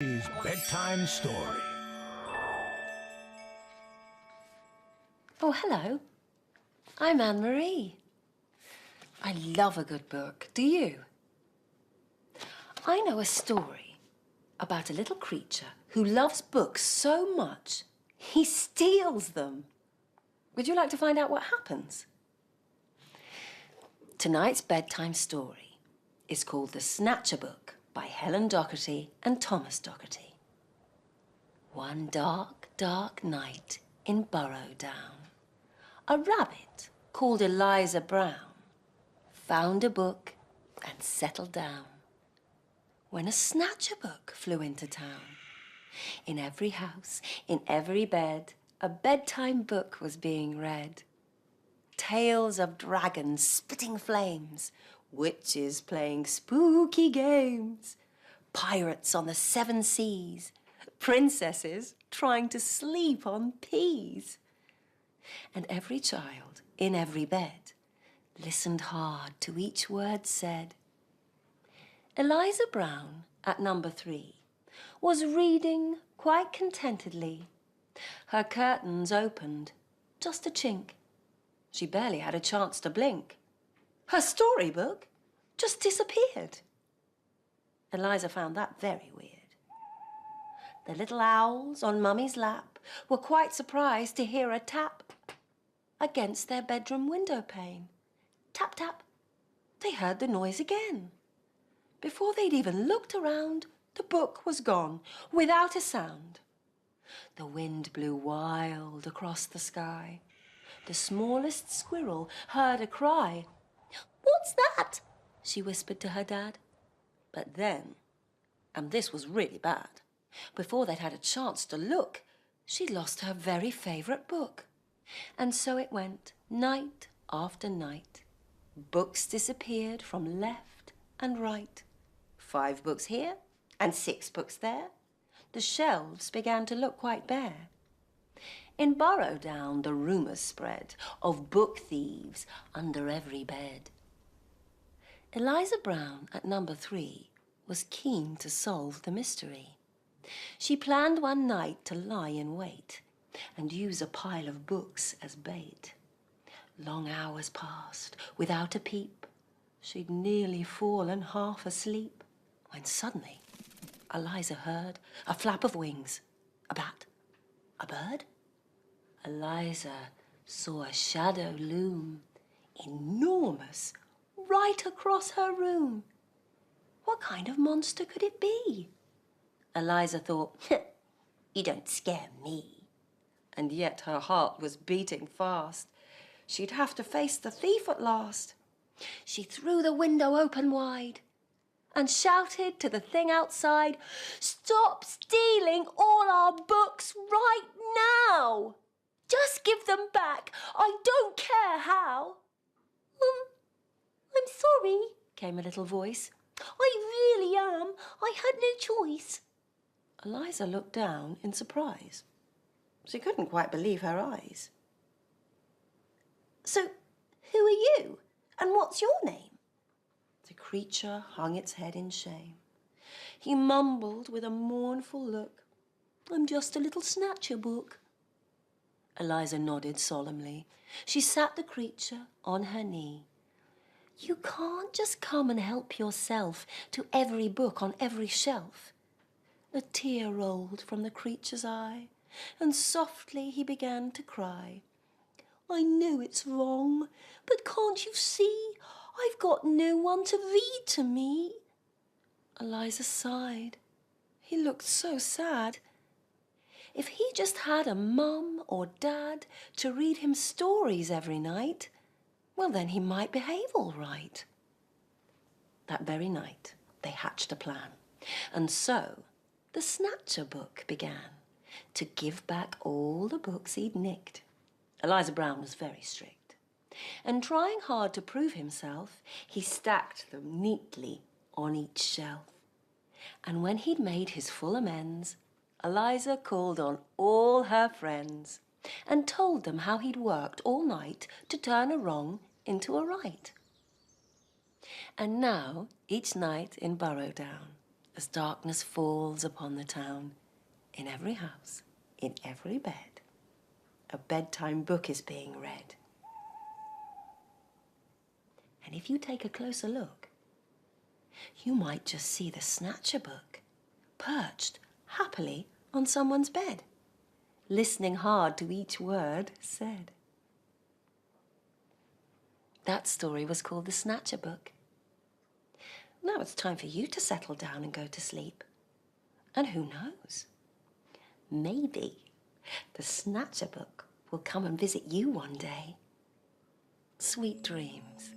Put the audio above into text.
Bedtime story. Oh, hello. I'm Anne-Marie. I love a good book. Do you? I know a story about a little creature who loves books so much he steals them. Would you like to find out what happens? Tonight's bedtime story is called The Snatchabook by Helen Docherty and Thomas Docherty. One dark, dark night in Burrowdown, a rabbit called Eliza Brown found a book and settled down when a Snatchabook flew into town. In every house, in every bed, a bedtime book was being read. Tales of dragons spitting flames, witches playing spooky games, pirates on the 7 seas, princesses trying to sleep on peas. And every child in every bed listened hard to each word said. Eliza Brown, at number 3, was reading quite contentedly. Her curtains opened, just a chink. She barely had a chance to blink. Her storybook just disappeared. Eliza found that very weird. The little owls on Mummy's lap were quite surprised to hear a tap against their bedroom window pane. Tap, tap. They heard the noise again. Before they'd even looked around, the book was gone, without a sound. The wind blew wild across the sky. The smallest squirrel heard a cry. "What's that?" she whispered to her dad. But then, and this was really bad, before they'd had a chance to look, she'd lost her very favourite book. And so it went, night after night. Books disappeared from left and right. 5 books here and 6 books there. The shelves began to look quite bare. In Burrowdown, the rumours spread of book thieves under every bed. Eliza Brown, at number 3, was keen to solve the mystery. She planned one night to lie in wait and use a pile of books as bait. Long hours passed without a peep. She'd nearly fallen half asleep when suddenly Eliza heard a flap of wings. A bat? A bird? Eliza saw a shadow loom, enormous, right across her room. What kind of monster could it be? Eliza thought, "You don't scare me." And yet her heart was beating fast. She'd have to face the thief at last. She threw the window open wide and shouted to the thing outside, "Stop stealing all our books right now! Just give them back. I don't care how." I'm sorry," came a little voice. "I really am. I had no choice." Eliza looked down in surprise. She couldn't quite believe her eyes. "So, who are you? And what's your name?" The creature hung its head in shame. He mumbled with a mournful look, "I'm just a little Snatchabook." Eliza nodded solemnly. She sat the creature on her knee. "You can't just come and help yourself to every book on every shelf." A tear rolled from the creature's eye, and softly he began to cry. "I know it's wrong, but can't you see? I've got no one to read to me." Eliza sighed. He looked so sad. If he just had a mum or dad to read him stories every night, well, then he might behave all right. That very night, they hatched a plan. And so, the Snatchabook began to give back all the books he'd nicked. Eliza Brown was very strict. And trying hard to prove himself, he stacked them neatly on each shelf. And when he'd made his full amends, Eliza called on all her friends and told them how he'd worked all night to turn a wrong into a right. And now, each night in Burrowdown, as darkness falls upon the town, in every house, in every bed, a bedtime book is being read. And if you take a closer look, you might just see the Snatchabook perched happily on someone's bed, listening hard to each word said. That story was called The Snatchabook. Now it's time for you to settle down and go to sleep. And who knows? Maybe the Snatchabook will come and visit you one day. Sweet dreams.